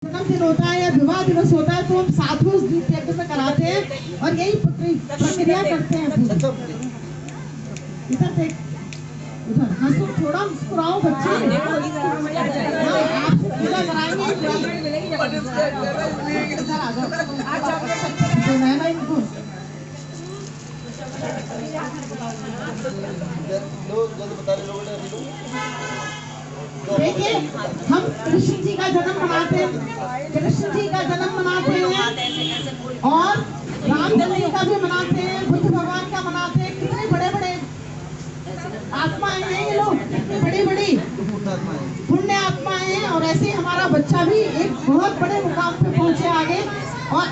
जन्मदिन होता है या विवाह दिवस होता है तो हम साथ में उस यज्ञ में कराते हैं और यही प्रक्रिया करते हैं। इधर देख, उधर हंसो, थोड़ा मुस्कुराओ बच्चे। आप पूरा कराएंगे इनको। देखिए, हम कृष्ण जी का जन्म मनाते हैं, कृष्ण जी का जन्म मनाते हैं और रामचंद्र जी का भी मनाते हैं, बुद्ध भगवान का मनाते हैं। कितने बड़े बड़े आत्माएं हैं ये लोग, कितनी बड़ी बड़ी पुण्य आत्माएं हैं। और ऐसे ही हमारा बच्चा भी एक बहुत बड़े मुकाम पे पहुंचे आगे, और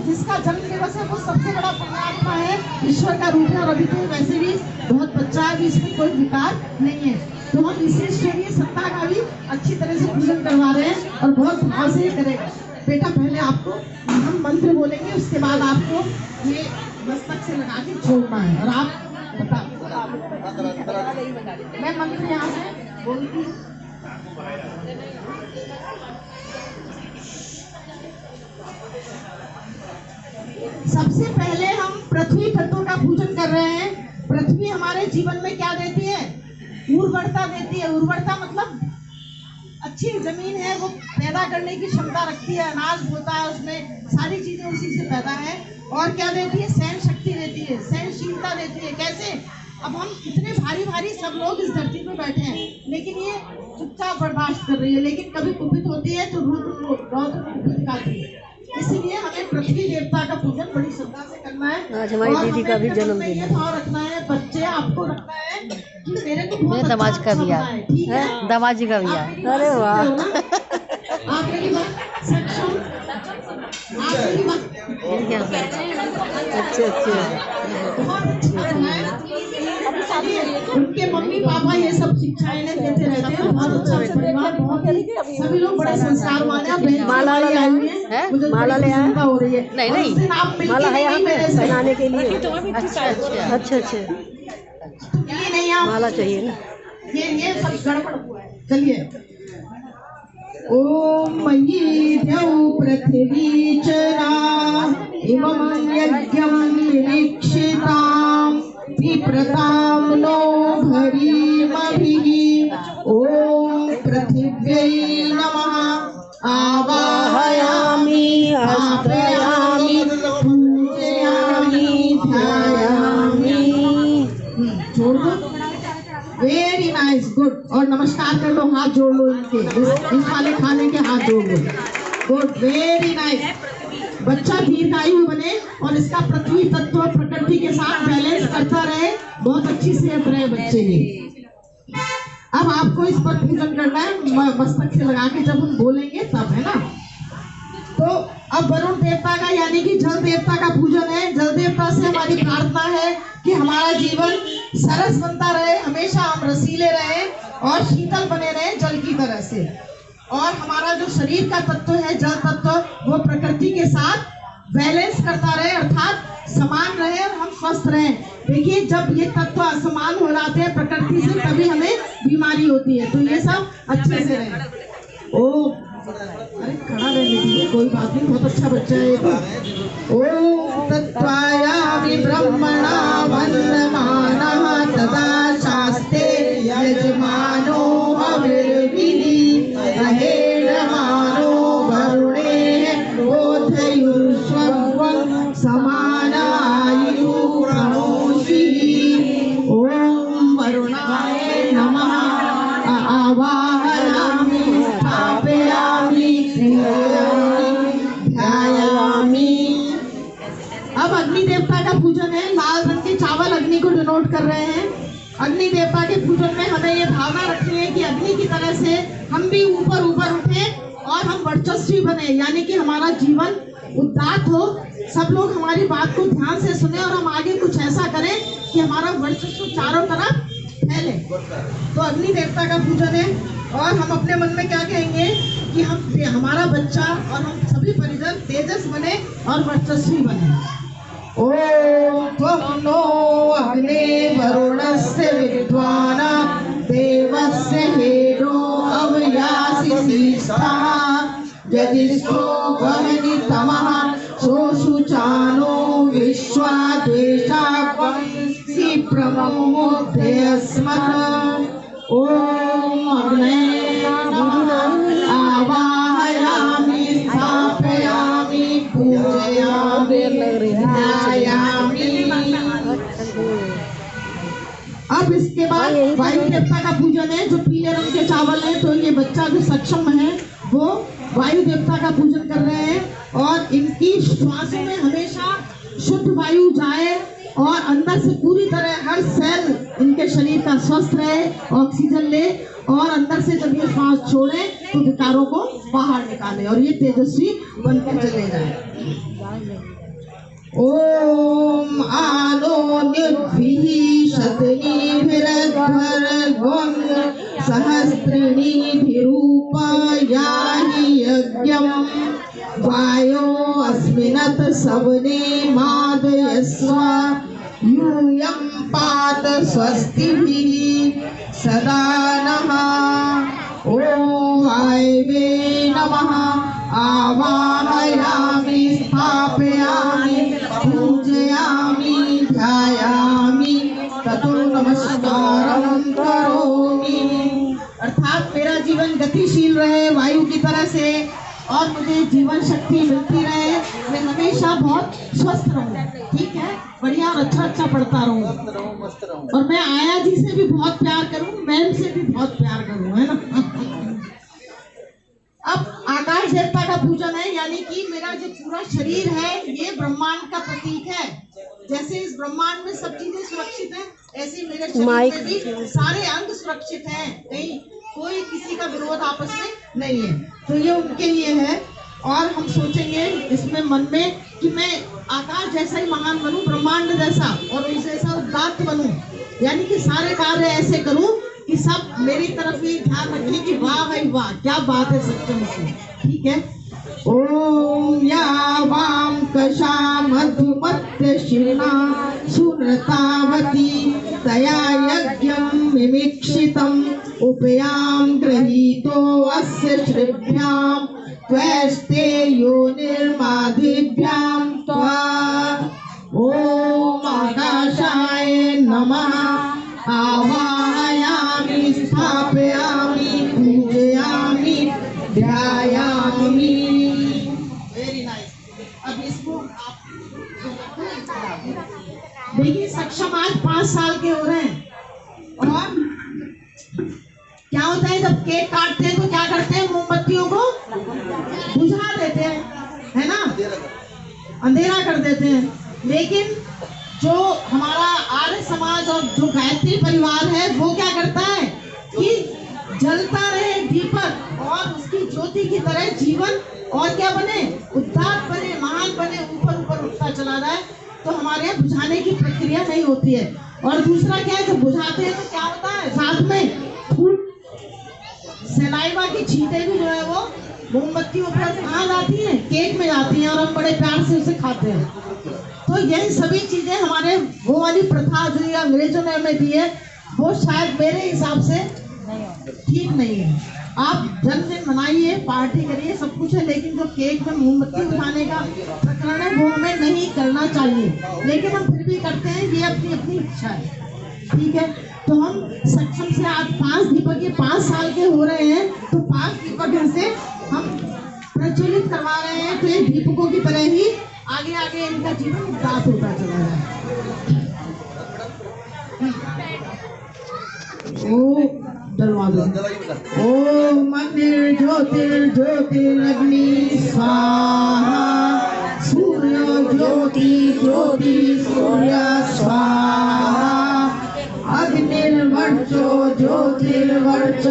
जिसका जन्म दिवस है वो सबसे बड़ा पुण्यात्मा है, ईश्वर का रूप है। और अभी तो वैसे भी बहुत बच्चा है, अभी इसमें कोई विकार नहीं है। तो हम इसी ईश्वरीय सत्ता का भी अच्छी तरह से पूजन करवा रहे हैं और बहुत भाव से करेगा। बेटा, पहले आपको हम मंत्र बोलेंगे, उसके बाद आपको ये मस्तक से लगा के छोड़ना है। और आप बता, मैं मंत्र यहाँ से बोलती हूँ। सबसे पहले हम पृथ्वी तत्व का पूजन कर रहे हैं। पृथ्वी हमारे जीवन में क्या देती है? उर्वरता देती है। उर्वरता मतलब अच्छी जमीन है, वो पैदा करने की क्षमता रखती है, अनाज होता है उसमें, सारी चीजें उसी से पैदा है। और क्या देती है? सहन शक्ति देती है, सहनशीलता देती है। कैसे? अब हम इतने भारी भारी सब लोग इस धरती पे बैठे हैं, लेकिन ये चुपचाप बर्दाश्त कर रही है, लेकिन कभी कुपित होती है तो रौद्र कुपित दिखाती है। इसलिए हमें पृथ्वी देवता का पूजन बड़ी श्रद्धा से करना है। आज हमारी दीदी का भी जन्मदिन है। भाव रखना है, बच्चे आपको रखना है कि मेरे को बहुत अच्छा दमाज का भी है, ठीक है, दमाजी का भी है। अरे वाह, आप मेरी बात सक्षम, आप मेरी बात अच्छे अच्छे। उनके मम्मी पापा ये सब शिक्षाएं देते रहते हैं। बहुत अच्छा परिवार, बहुत ही सभी लोग बड़े संस्कारवान हैं। माला ले आई है, माला ले आए हो रही है। नहीं नहीं, माला है यहाँ पे पहनाने के लिए। अच्छा अच्छा अच्छा अच्छा, ये नहीं, आप माला चाहिए ना, ये सब गड़बड़ हुआ है। चलिए, ओम मयि द्यौ पृथ्वी चरा इमं यज्ञं निरीक्षिताम् विप्रतां नो भरीमभिः। ओम पृथिव्यै नमः आवाहयामि आश्रयामि पूजयामि ध्यायामि। छोड़ दो। Very nice, good. और नमस्कार कर लो, हाथ जोड़ लो इनके, इस वाले खाने के हाथ जोड़ लो। Good, very nice. बच्चा दीर्घायु बने और इसका पृथ्वी तत्व प्रकृति के साथ बैलेंस करता रहे, बहुत अच्छी सेहत रहे बच्चे की। अब आपको इस पर पूजन करना है मस्तक से लगा के, जब हम बोलेंगे तब, है ना। तो अब वरुण देवता का यानी कि जल देवता का पूजन है। जल देवता से हमारी प्रार्थना है कि हमारा जीवन सरस बनता रहे, हमेशा हम रसीले रहे और शीतल बने रहे जल की तरह से। और हमारा जो शरीर का तत्व है, जल तत्व, वो प्रकृति के साथ बैलेंस करता रहे, अर्थात समान रहे और हम स्वस्थ रहे। देखिए, जब ये तत्व असमान हो जाते हैं प्रकृति से, तभी हमें बीमारी होती है। तो ये सब अच्छे से रहे। ओ अरे खड़ा रहने दीजिए, कोई बात नहीं, बहुत अच्छा बच्चा है ये तो। ओम तत्वायामि ब्रह्मणा वन्दमानः तदा शास्ते यजमानो हविर्विधि अहेडमानो वरुणे बोधयुष्वं समानायु प्रणोषिः। ओम वरुणाय नमः आवाहयामि स्थापयामि ध्यायामि। अब अग्नि देवता का पूजन है। लाल रंग के चावल अग्नि को डिनोट कर रहे हैं। अग्नि देवता के पूजन में हमें ये भावना रखनी है कि अग्नि की तरह से हम भी ऊपर ऊपर उठे और हम वर्चस्वी बने, यानी कि हमारा जीवन उदात्त हो, सब लोग हमारी बात को ध्यान से सुने और हम आगे कुछ ऐसा करें कि हमारा वर्चस्व चारों तरफ फैले। तो अग्नि देवता का पूजन है। और हम अपने मन में क्या कहेंगे कि हमारा बच्चा और हम सभी परिजन तेजस बने और वर्चस्वी बने। ओम त्वं नो अग्ने वरुणस्य विद्वाना देवस्य हेनो अवयासि सीष्ठा यदिष्ठो गमनितमः सोऽशुचानो विश्वा द्वेषाग्नि प्रमोदयस्मत्। ॐ अग्ने आवाहयामि स्थापयामि पूजयामि ध्यायामि। अब इसके बाद वायु देवता का पूजन है। जो पीले रंग के चावल है, तो ये बच्चा जो सक्षम है वो वायु देवता का पूजन कर रहे हैं और इनकी श्वासों में हमेशा शुद्ध वायु जाए और अंदर से पूरी तरह हर सेल इनके शरीर का स्वस्थ रहे, ऑक्सीजन ले और अंदर से जब ये श्वास छोड़े तो विकारों को बाहर निकाले और ये तेजस्वी बनकर चले जाए। ओम आनो निर्भिः शतनिभिर्भर्गं सहस्रिणीभिरूपयाहि यज्ञं वायो अस्मिन्नत सवने मादयस्व यूयं पात स्वस्तिभिः सदा नः। ॐ वायवे नमः आवाहयामि स्थापयामि पूजयामि ध्यायामि ततो नमस्कारं करोमि। अर्थात मेरा जीवन गतिशील रहे वायु की तरह से और मुझे जीवन शक्ति मिलती रहे, मैं हमेशा बहुत स्वस्थ रहूं, ठीक है, बढ़िया और अच्छा पढ़ता रहूं और मैं आया जी से भी बहुत प्यार करूं, मैम से भी बहुत प्यार करूं, है ना। अब आकाश देवता का पूजन है, यानी कि मेरा जो पूरा शरीर है ये ब्रह्मांड का प्रतीक है। जैसे इस ब्रह्मांड में सब चीजें सुरक्षित हैं, ऐसे मेरे शरीर में भी सारे अंग सुरक्षित हैं, कहीं कोई किसी का विरोध आपस में नहीं है। तो ये उनके लिए है और हम सोचेंगे इसमें मन में कि मैं आकाश जैसा ही महान बनूं, ब्रह्मांड जैसा और उस जैसा उदात्त बनूं, यानी कि सारे कार्य ऐसे करूं कि सब मेरी तरफ ही ध्यान रखें कि वाह भाई वाह क्या बात है सत्यम से, ठीक है। ओम या वाम कशा मधुमत्य शिना सुनतावती तया यज्ञं मिमिक्षितम् उपयां गृहीतो अस्य श्रिभ्यां त्वस्ते योनिर्मादिभ्यां त्वा। ओम आकाशाय नमः आवाहयामि स्थापयामि पूजयामि ध्यायामि। Very nice. अब इसको आप देखिए, सक्षम आज 5 साल के हो रहे हैं और क्या होता है जब केक काटते हैं तो क्या करते हैं, मोमबत्तियों को बुझा देते हैं, है ना, अंधेरा कर देते हैं। लेकिन जो हमारा आर्य समाज और जो गायत्री परिवार है वो क्या करता है कि जलता रहे दीपक और उसकी ज्योति की तरह जीवन और क्या बने, उदात्त बने, महान बने, ऊपर ऊपर उठता चला जाए। तो हमारे यहाँ बुझाने की प्रक्रिया नहीं होती है। और दूसरा क्या है, जब बुझाते हैं तो क्या होता है, साथ में सलाइवा की छींटे भी जो है वो मोमबत्ती ऊपर कहाँ जाती हैं, केक में जाती हैं और हम बड़े प्यार से उसे खाते हैं। तो यही सभी चीजें हमारे वो वाली प्रथा जो ये अंग्रेजों ने हमें दी है वो शायद मेरे हिसाब से ठीक नहीं है। आप जन्मदिन मनाइए, पार्टी करिए, सब कुछ है, लेकिन जो केक में मोमबत्ती उठाने का प्रकरण है वो हमें नहीं करना चाहिए, लेकिन हम फिर भी करते हैं, ये अपनी अपनी इच्छा है, ठीक है। तो हम सक्षम से आज 5 दीपक ये 5 साल के हो रहे हैं, तो 5 दीपक इनसे हम प्रज्वलित करवा रहे हैं। तो ये दीपकों की तरह ही आगे आगे इनका जीवन उदात होता चला जाए। ओ दरवाजा ओम ज्योतिर्ज्योतिर्अग्नि स्वाहा सूर्य ज्योति ज्योति सूर्य स्वाहा अग्निर्वर्चो ज्योतिर्वर्च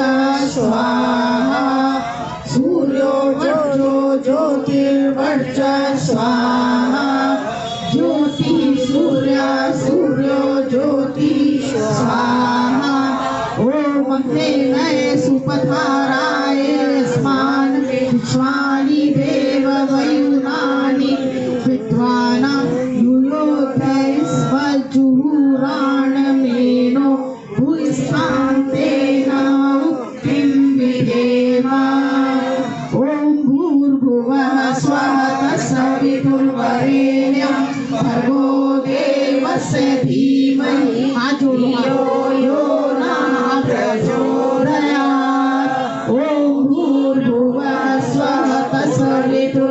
स्वाहा सूर्यो वर्चो ज्योतिर्वर्च स्वाहा ज्योति सूर्य सूर्यो ज्योति स्वाहा। ओम अग्ने नये सुपथाराय स्मान विश्वानि देव वयुनानि विद्वानां युयोधय स्वजुहुराणमेनो भूस्वान्तेन मुक्तिं विधेम। ओम भूर्भुवः सवितुर्वरेण्यं भर्गो देवस्य धीमहि धियो यो नः प्रचोदयात्। ॐ भूर्भुवः स्वः तत्सवितुर्वरेण्यं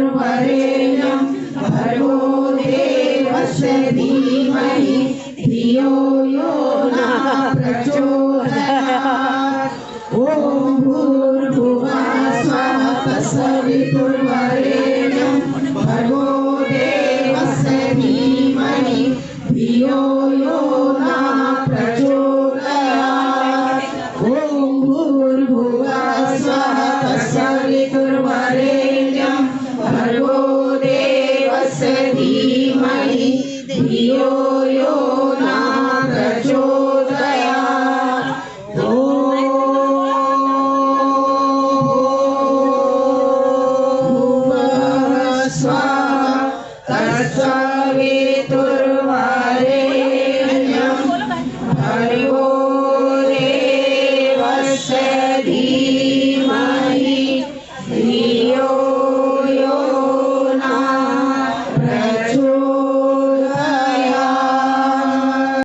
भर्गो देवस्य धीमहि धियो यो नः प्रचोदयात्। ॐ भूर्भुवः स्वः तत्सवितुर्वरेण्यं भर्गो देवस्य धीमहि धियो यो नः प्रचोदयात्। ॐ भूर्भुवः स्वः तत्सवितुर्वरेण्यं भर्गो देवस्य धीमहि धियो यो नः प्रचोदयात्। सवितुर्वरेण्यं भर्गो देवस्य धीमहि